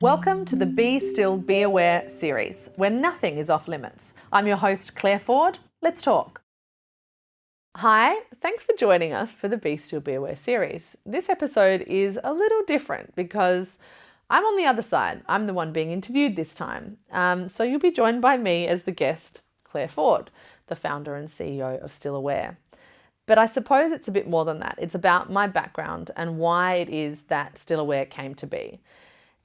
Welcome to the Be Still, Be Aware series, where nothing is off limits. I'm your host, Claire Foord. Let's talk. Hi, thanks for joining us for the Be Still, Be Aware series. This episode is a little different because I'm on the other side. I'm the one being interviewed this time. So you'll be joined by me as the guest, Claire Foord, the founder and CEO of Still Aware. But I suppose it's a bit more than that. It's about my background and why it is that Still Aware came to be.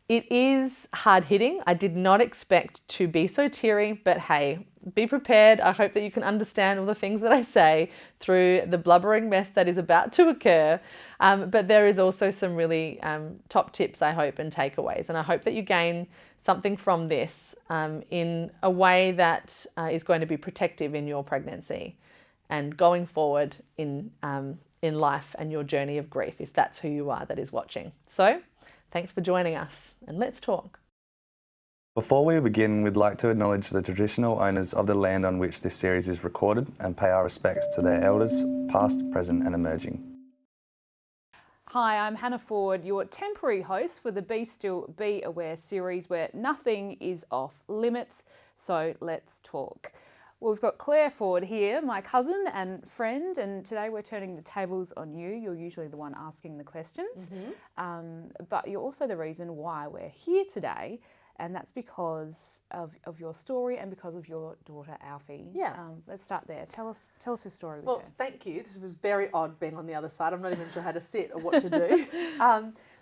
It is hard-hitting. I did not expect to be so teary, but hey, be prepared. I hope that you can understand all the things that I say through the blubbering mess that is about to occur. But there is also some really top tips, I hope, and takeaways. And I hope that you gain something from this in a way that is going to be protective in your pregnancy and going forward in life and your journey of grief, if that's who you are that is watching. So, thanks for joining us, and let's talk. Before we begin, we'd like to acknowledge the traditional owners of the land on which this series is recorded and pay our respects to their elders, past, present and emerging. Hi, I'm Hannah Foord, your temporary host for the Be Still, Be Aware series where nothing is off limits, so let's talk. Well, we've got Claire Foord here, my cousin and friend, and today we're turning the tables on you. You're usually the one asking the questions, but you're also the reason why we're here today, and that's because of your story and because of your daughter, Alfie. Yeah. Let's start there. Tell us your story with Well, her. thank you. This was very odd being on the other side. I'm not even sure how to sit or what to do.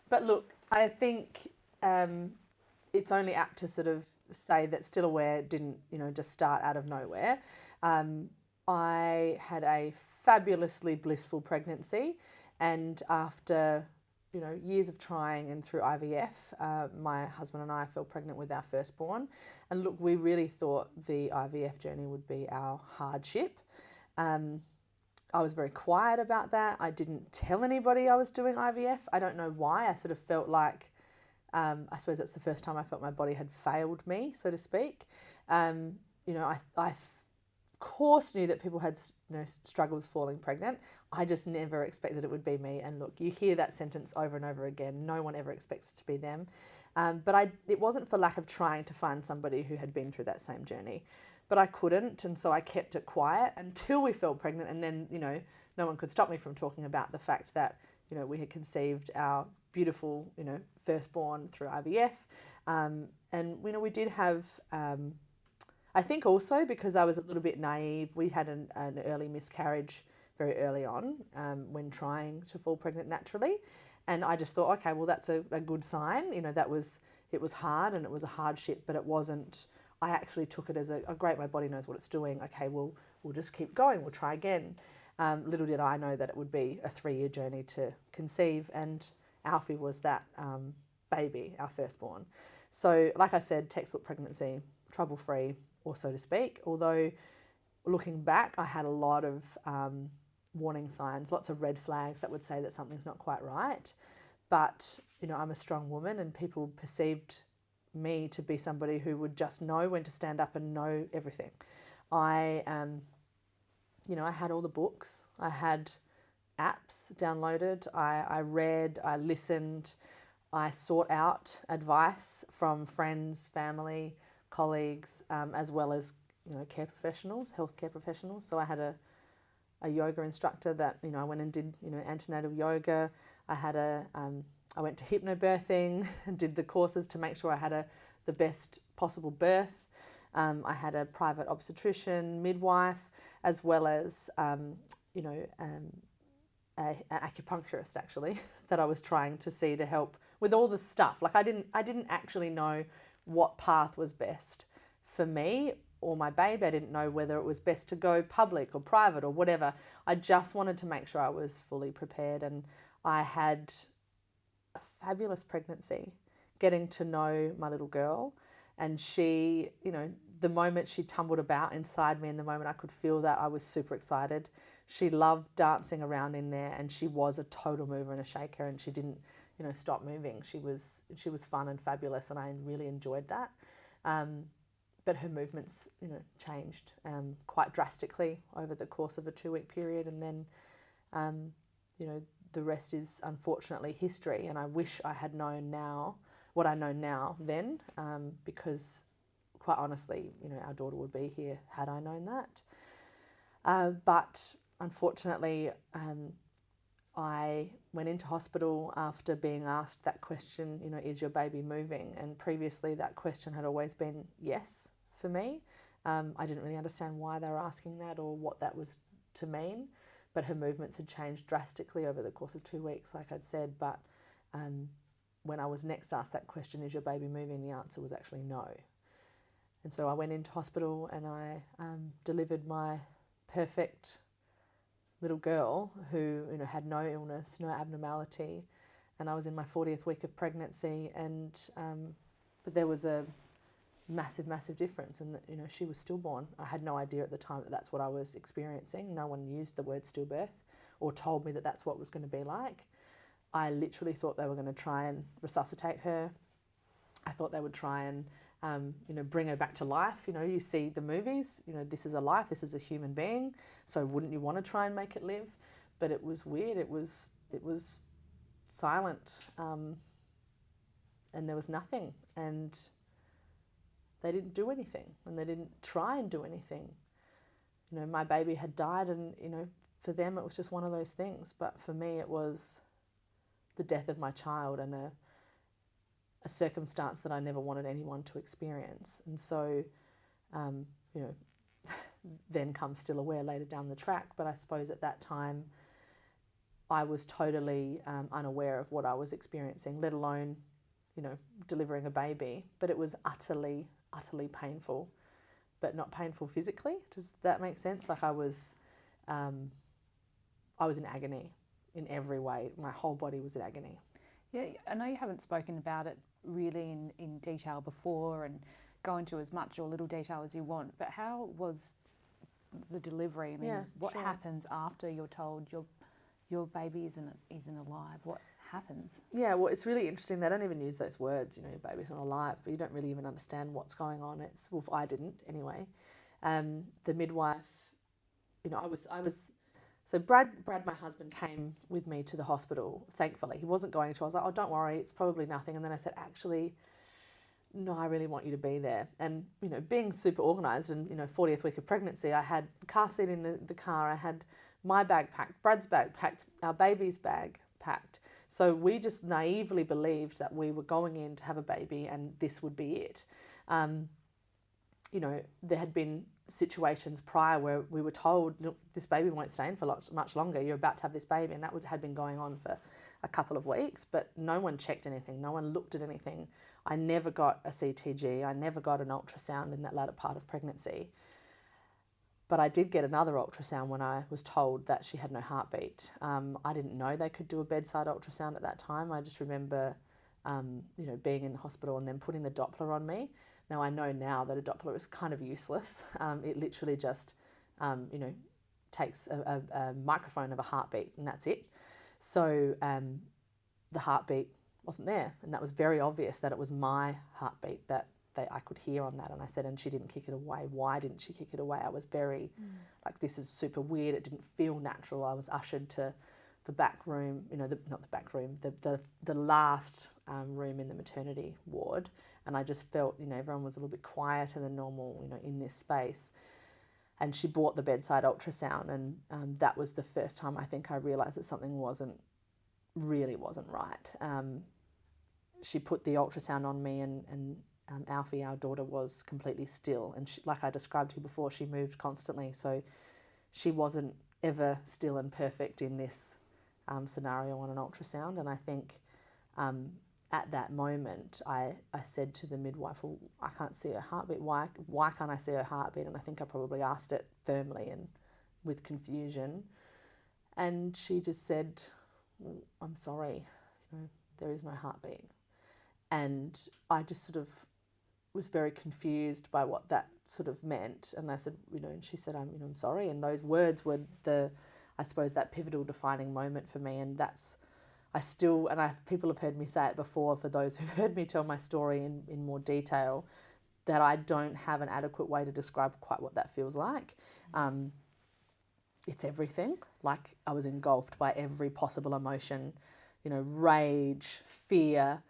But look, I think it's only apt to sort of say that Still Aware didn't, just start out of nowhere. I had a fabulously blissful pregnancy, and after years of trying and through IVF, my husband and I fell pregnant with our firstborn. And look, we really thought the IVF journey would be our hardship. I was very quiet about that. I didn't tell anybody I was doing IVF. I don't know why. I sort of felt like I suppose that's the first time I felt my body had failed me, so to speak. I of course knew that people had struggles falling pregnant. I just never expected it would be me. And look, you hear that sentence over and over again. No one ever expects it to be them. But it wasn't for lack of trying to find somebody who had been through that same journey. But I couldn't, and so I kept it quiet until we fell pregnant. And then, no one could stop me from talking about the fact that, we had conceived our beautiful, firstborn through IVF. And, we did have, I think also because I was a little bit naive, we had an early miscarriage very early on when trying to fall pregnant naturally. And I just thought, okay, well, that's a good sign. It was hard and it was a hardship, but it wasn't, I actually took it as a great, my body knows what it's doing. Okay, we'll just keep going. We'll try again. Little did I know that it would be a 3-year journey to conceive, and Alfie was that baby, our firstborn. So like I said, textbook pregnancy, trouble-free, or so to speak, although looking back, I had a lot of warning signs, lots of red flags that would say that something's not quite right. But, I'm a strong woman and people perceived me to be somebody who would just know when to stand up and know everything. I had all the books, I had apps downloaded, I read, I listened, I sought out advice from friends, family, colleagues, as well as, care professionals, healthcare professionals. So I had a yoga instructor that, I went and did, antenatal yoga. I went to hypnobirthing and did the courses to make sure I had the best possible birth. I had a private obstetrician, midwife, as well as, an acupuncturist actually that I was trying to see to help with all the stuff. Like I didn't actually know what path was best for me or my baby. I didn't know whether it was best to go public or private or whatever. I just wanted to make sure I was fully prepared, and I had a fabulous pregnancy, getting to know my little girl, and she, the moment she tumbled about inside me and the moment I could feel that, I was super excited. She loved dancing around in there, and she was a total mover and a shaker, and she didn't, stop moving. She was fun and fabulous, and I really enjoyed that. But her movements, changed quite drastically over the course of a 2-week period, and then, the rest is unfortunately history. And I wish I had known now what I know now then, because quite honestly, you know, our daughter would be here had I known that. But unfortunately, I went into hospital after being asked that question, you know, is your baby moving? And previously that question had always been yes for me. I didn't really understand why they were asking that or what that was to mean, but her movements had changed drastically over the course of 2 weeks, like I'd said. But when I was next asked that question, is your baby moving, the answer was actually no. And so I went into hospital and I delivered my perfect little girl who, you know, had no illness, no abnormality, and I was in my 40th week of pregnancy, and but there was a massive difference, and you know, she was stillborn. I had no idea at the time that that's what I was experiencing. No one used the word stillbirth or told me that that's what it was going to be like. I literally thought they were going to try and resuscitate her. I thought they would try and you know, bring her back to life. You know, you see the movies, you know, this is a life, this is a human being, so wouldn't you want to try and make it live? But it was weird, it was silent, and there was nothing, and they didn't do anything, and they didn't try and do anything. You know, my baby had died, and, you know, for them it was just one of those things, but for me it was the death of my child, and a circumstance that I never wanted anyone to experience. And so, you know, then comes Still Aware later down the track, but I suppose at that time I was totally unaware of what I was experiencing, let alone, you know, delivering a baby. But it was utterly painful, but not painful physically. Does that make sense? Like I was in agony in every way. My whole body was in agony. Yeah, I know you haven't spoken about it really in detail before and go into as much or little detail as you want, but how was the delivery? I mean, what happens after you're told your baby isn't alive? What happens? Yeah, well, it's really interesting. They don't even use those words, you know, your baby's not alive, but you don't really even understand what's going on. Well, I didn't anyway. The midwife, you know, I was so Brad, my husband, came with me to the hospital, thankfully. He wasn't going to. I was like, oh, don't worry, it's probably nothing. And then I said, actually, no, I really want you to be there. And, you know, being super organised and, you know, 40th week of pregnancy, I had a car seat in the car, I had my bag packed, Brad's bag packed, our baby's bag packed. So we just naively believed that we were going in to have a baby and this would be it. You know, there had been situations prior where we were told, look, this baby won't stay in for much longer, you're about to have this baby, and that had been going on for a couple of weeks, but no one checked anything, no one looked at anything. I never got a CTG, I never got an ultrasound in that latter part of pregnancy, but I did get another ultrasound when I was told that she had no heartbeat. I didn't know they could do a bedside ultrasound at that time. I just remember you know, being in the hospital and then putting the Doppler on me. Now, I know now that a Doppler is kind of useless. It literally just, you know, takes a microphone of a heartbeat and that's it. So the heartbeat wasn't there, and that was very obvious that it was my heartbeat that I could hear on that. And I said, and she didn't kick it away. Why didn't she kick it away? I was very, like, this is super weird. It didn't feel natural. I was ushered to the back room, you know, not the back room, the last room in the maternity ward. And I just felt, you know, everyone was a little bit quieter than normal, you know, in this space. And she brought the bedside ultrasound, and that was the first time I think I realised that something really wasn't right. She put the ultrasound on me, and Alfie, our daughter, was completely still. And she, like I described to you before, she moved constantly. So she wasn't ever still and perfect in this scenario on an ultrasound. And I think at that moment, I said to the midwife, well, I can't see her heartbeat. Why can't I see her heartbeat? And I think I probably asked it firmly and with confusion. And she just said, well, I'm sorry, you know, there is no heartbeat. And I just sort of was very confused by what that sort of meant. And I said, you know, and she said, I'm sorry. And those words were I suppose, that pivotal defining moment for me. And that's, people have heard me say it before, for those who've heard me tell my story in more detail, that I don't have an adequate way to describe quite what that feels like. It's everything. Like, I was engulfed by every possible emotion, you know, rage, fear,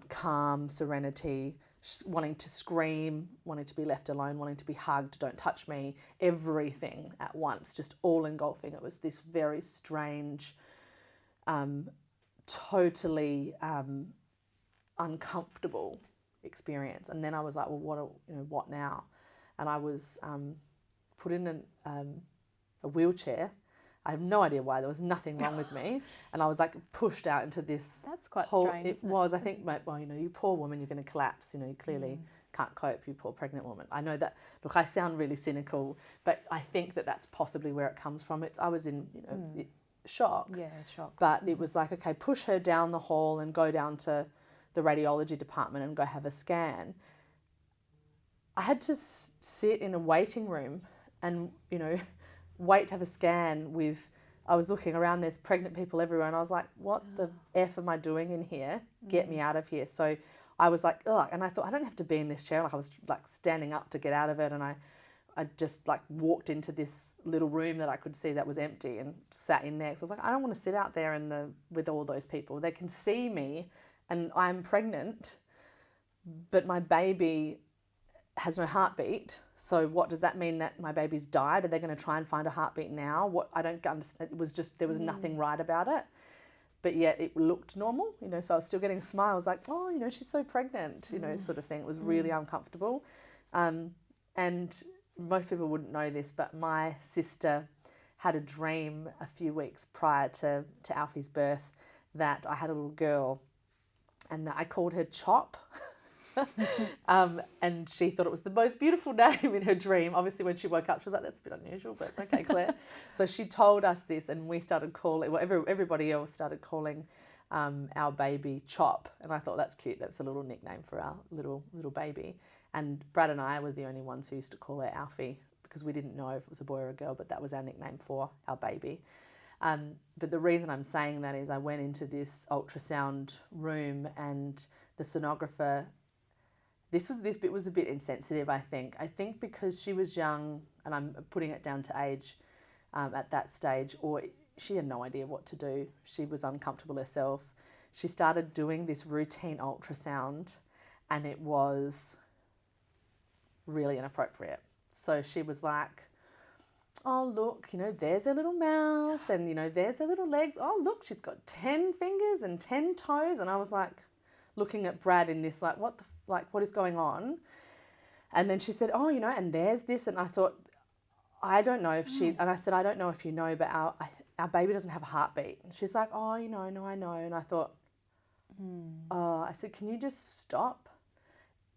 calm, serenity, wanting to scream, wanting to be left alone, wanting to be hugged, don't touch me, everything at once, just all engulfing. It was this very strange, totally uncomfortable experience. And then I was like, well, what now? And I was put in a wheelchair. I have no idea why. There was nothing wrong with me, and I was like pushed out into this. That's quite whole, strange. It was. I think, well, you poor woman, you're going to collapse. You clearly can't cope. You poor pregnant woman. I know that. Look, I sound really cynical, but I think that that's possibly where it comes from. I was in shock. Yeah, shock. But it was like, okay, push her down the hall and go down to the radiology department and go have a scan. I had to sit in a waiting room and wait to have a scan with, I was looking around, there's pregnant people everywhere, and I was like, what the F am I doing in here? Get me out of here. So I was like, ugh, and I thought, I don't have to be in this chair. Like I was like standing up to get out of it, and I just like walked into this little room that I could see that was empty and sat in there. So I was like, I don't want to sit out there with all those people. They can see me and I'm pregnant, but my baby has no heartbeat. So what does that mean, that my baby's died? Are they going to try and find a heartbeat now? What, I don't understand. It was just, there was nothing right about it, but yet it looked normal, so I was still getting smiles like, oh, she's so pregnant, sort of thing. It was really uncomfortable. And most people wouldn't know this, but my sister had a dream a few weeks prior to Alfie's birth that I had a little girl and that I called her Chop. And she thought it was the most beautiful name in her dream. Obviously, when she woke up, she was like, that's a bit unusual, but okay, Claire. So she told us this, and we started calling, everybody else started calling our baby Chop. And I thought, that's cute. That's a little nickname for our little baby. And Brad and I were the only ones who used to call her Alfie, because we didn't know if it was a boy or a girl, but that was our nickname for our baby. But the reason I'm saying that is I went into this ultrasound room, and the sonographer, this bit was a bit insensitive, I think. I think because she was young, and I'm putting it down to age at that stage, or she had no idea what to do. She was uncomfortable herself. She started doing this routine ultrasound, and it was really inappropriate. So she was like, oh, look, there's her little mouth, and, there's her little legs. Oh, look, she's got 10 fingers and 10 toes. And I was like, looking at Brad in this, like, what is going on? And then she said, oh, and there's this. And I thought, I don't know if she, and I said, I don't know if you know, but our baby doesn't have a heartbeat. And she's like, oh, no, I know. And I thought, I said, can you just stop?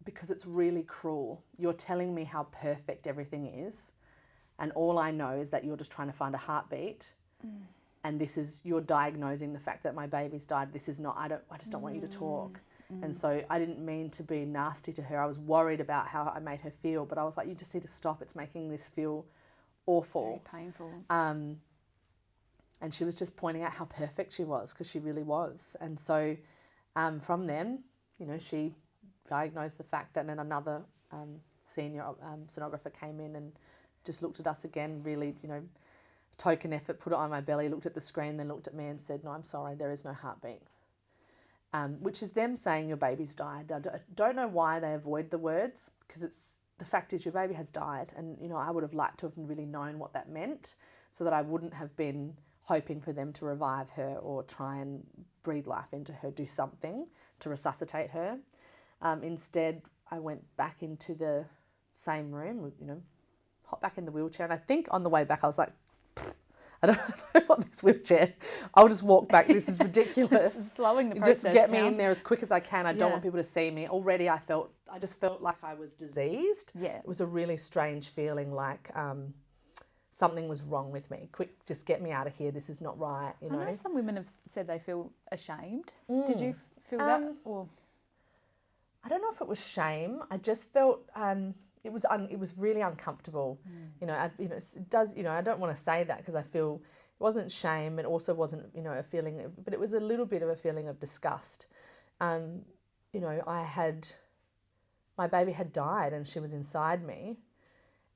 Because it's really cruel. You're telling me how perfect everything is, and all I know is that you're just trying to find a heartbeat. And you're diagnosing the fact that my baby's died. This is not, I just don't want you to talk. And so I didn't mean to be nasty to her. I was worried about how I made her feel, but I was like, you just need to stop. It's making this feel awful. Very painful. And she was just pointing out how perfect she was, because she really was. And so from then, she diagnosed the fact that, and then another senior sonographer came in and just looked at us again, really, token effort, put it on my belly, looked at the screen, then looked at me and said, no, I'm sorry, there is no heartbeat. Which is them saying your baby's died. I don't know why they avoid the words, because the fact is your baby has died, and I would have liked to have really known what that meant, so that I wouldn't have been hoping for them to revive her or try and breathe life into her, do something to resuscitate her. Instead, I went back into the same room, hopped back in the wheelchair, and I think on the way back I was like, I don't want this wheelchair. I'll just walk back. This is ridiculous. Slowing the process Just get me down. in there as quick as I can. I don't want people to see me. Already I just felt like I was diseased. Yeah. It was a really strange feeling, like something was wrong with me. Quick, just get me out of here. This is not right, I know some women have said they feel ashamed. Did you feel that? Or I don't know if it was shame. I just felt it was really uncomfortable. I don't want to say that, because I feel it wasn't shame. It also wasn't, a feeling but it was a little bit of a feeling of disgust. My baby had died, and she was inside me,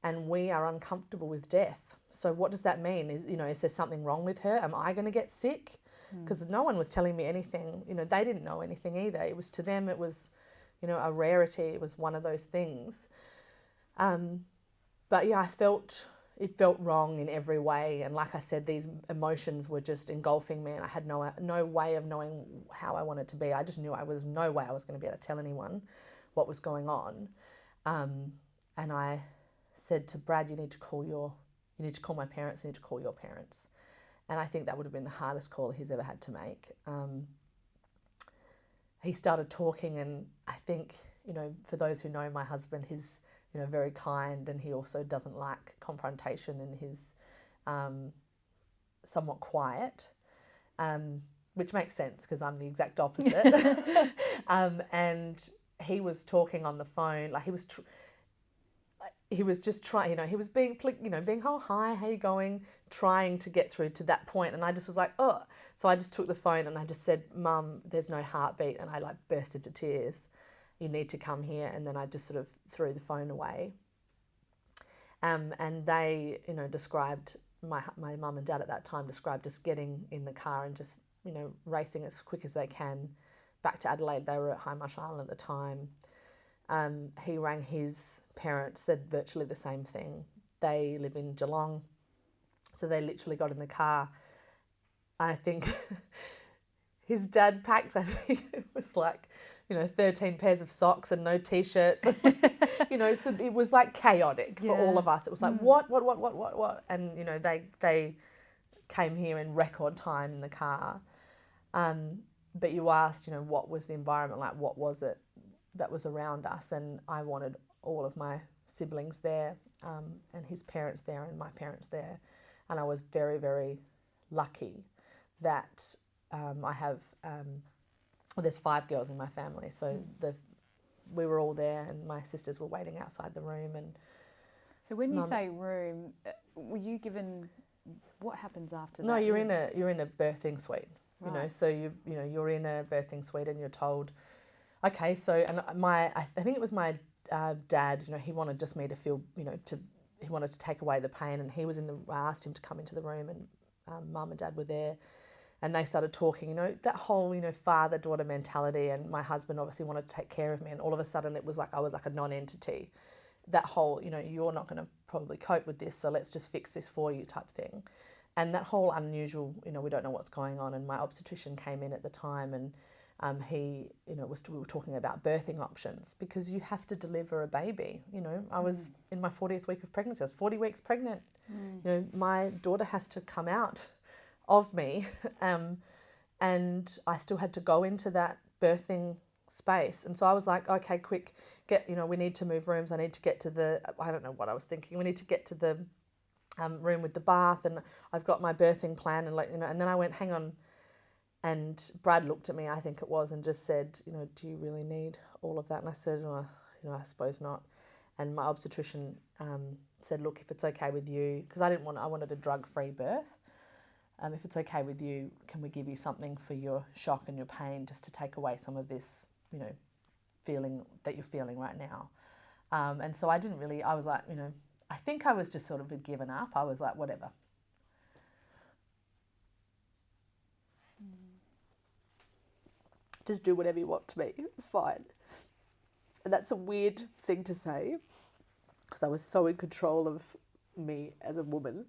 and we are uncomfortable with death. So what does that mean? Is there something wrong with her? Am I going to get sick? because no one was telling me anything. You know, they didn't know anything either. It was, to them, it was, you know, a rarity. It was one of those things. But yeah, it felt wrong in every way. And like I said, these emotions were just engulfing me, and I had no way of knowing how I wanted to be. I just knew there was no way I was going to be able to tell anyone what was going on. And I said to Brad, you need to call my parents, you need to call your parents. And I think that would have been the hardest call he's ever had to make. He started talking, and I think, you know, for those who know my husband, he's, you know, very kind, and he also doesn't like confrontation, and he's somewhat quiet, which makes sense because I'm the exact opposite. And he was talking on the phone, like he was just trying, you know, he was being, you know, being, oh, hi, how you going? Trying to get through to that point. And I just was like, oh. So I just took the phone and I just said, Mum, there's no heartbeat. And I like burst into tears. You need to come here. And then I just sort of threw the phone away. And they, you know, described, my mum and dad at that time described just getting in the car and just, you know, racing as quick as they can back to Adelaide. They were at High Marsh Island at the time. He rang his parents, said virtually the same thing. They live in Geelong, so they literally got in the car. I think his dad packed, I think it was like, you know, 13 pairs of socks and no T-shirts. You know, so it was like chaotic for all of us. It was like, what? And, you know, they came here in record time in the car. But you asked, you know, what was the environment like? What was it that was around us? And I wanted all of my siblings there, and his parents there, and my parents there. And I was very, very lucky that I have, well, there's 5 girls in my family, so we were all there, and my sisters were waiting outside the room. And so when you say room, were you given, what happens after that? No, you're in a birthing suite. Right. You know, so you're in a birthing suite, and you're told, okay, so, and I think it was my dad, you know, he wanted just me to feel, you know, he wanted to take away the pain, and I asked him to come into the room, and Mum and Dad were there, and they started talking, you know, that whole, you know, father-daughter mentality, and my husband obviously wanted to take care of me, and all of a sudden it was like I was like a non-entity. That whole, you know, you're not going to probably cope with this, so let's just fix this for you type thing. And that whole unusual, you know, we don't know what's going on, and my obstetrician came in at the time, and we were talking about birthing options, because you have to deliver a baby. You know, I was in my 40th week of pregnancy. I was 40 weeks pregnant. You know, my daughter has to come out of me, and I still had to go into that birthing space. And so I was like, okay, quick, we need to move rooms. I need to get to I don't know what I was thinking. We need to get to the room with the bath, and I've got my birthing plan, and and then I went, hang on. And Brad looked at me, I think it was, and just said, you know, do you really need all of that? And I said, oh, you know, I suppose not. And my obstetrician said, look, if it's okay with you, because I wanted a drug-free birth. If it's okay with you, can we give you something for your shock and your pain, just to take away some of this, you know, feeling that you're feeling right now? And so I was like, you know, I think I was just sort of given up. I was like, whatever. Just do whatever you want to me. It's fine. And that's a weird thing to say, because I was so in control of me as a woman.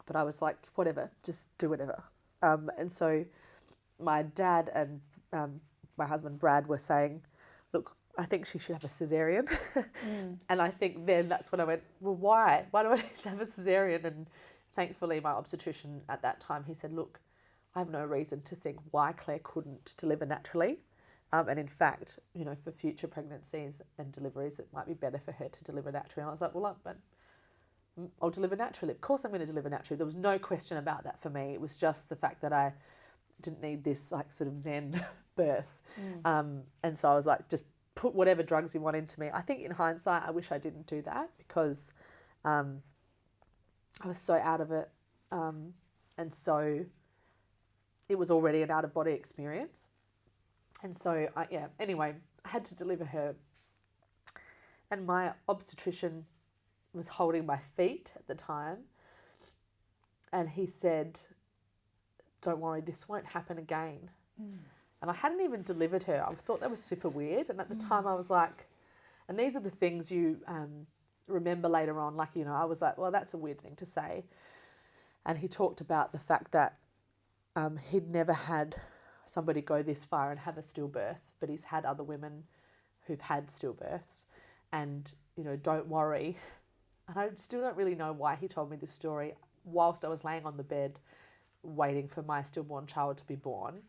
But I was like, whatever, just do whatever. And so my dad and my husband Brad were saying, look, I think she should have a cesarean. And I think then that's when I went, well, why? Why do I need to have a cesarean? And thankfully my obstetrician at that time, he said, look, I have no reason to think why Claire couldn't deliver naturally. And in fact, you know, for future pregnancies and deliveries, it might be better for her to deliver naturally. And I was like, well, I'll deliver naturally. Of course I'm going to deliver naturally. There was no question about that for me. It was just the fact that I didn't need this like sort of Zen birth. And so I was like, just put whatever drugs you want into me. I think in hindsight, I wish I didn't do that, because I was so out of it. And so it was already an out-of-body experience. And so, anyway, I had to deliver her. And my obstetrician was holding my feet at the time. And he said, don't worry, this won't happen again. And I hadn't even delivered her. I thought that was super weird. And at the time I was like, and these are the things you remember later on. Like, you know, I was like, well, that's a weird thing to say. And he talked about the fact that he'd never had somebody go this far and have a stillbirth, but he's had other women who've had stillbirths. And, you know, don't worry. And I still don't really know why he told me this story whilst I was laying on the bed waiting for my stillborn child to be born.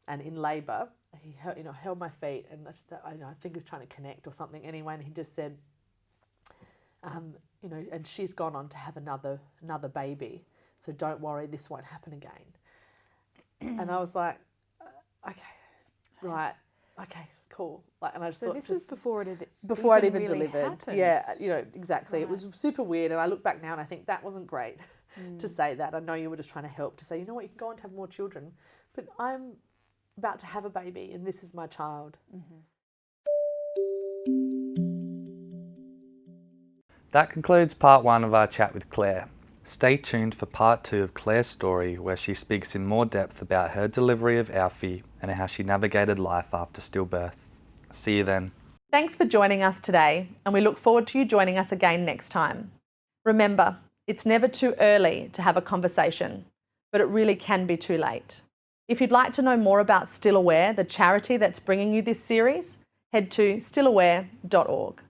And in labour, he held my feet, and I think he was trying to connect or something anyway. And he just said, you know, and she's gone on to have another baby, so don't worry, this won't happen again. And I was like, okay, right, okay, cool. Like, and I just So thought, this was before I'd even really delivered. happened. Yeah, you know, exactly. Right. It was super weird, and I look back now and I think that wasn't great to say that. I know you were just trying to help to say, you know what, you can go on to have more children, but I'm about to have a baby and this is my child. That concludes part 1 of our chat with Claire. Stay tuned for part 2 of Claire's story, where she speaks in more depth about her delivery of Alfie and how she navigated life after stillbirth. See you then. Thanks for joining us today, and we look forward to you joining us again next time. Remember, it's never too early to have a conversation, but it really can be too late. If you'd like to know more about Still Aware, the charity that's bringing you this series, head to stillaware.org.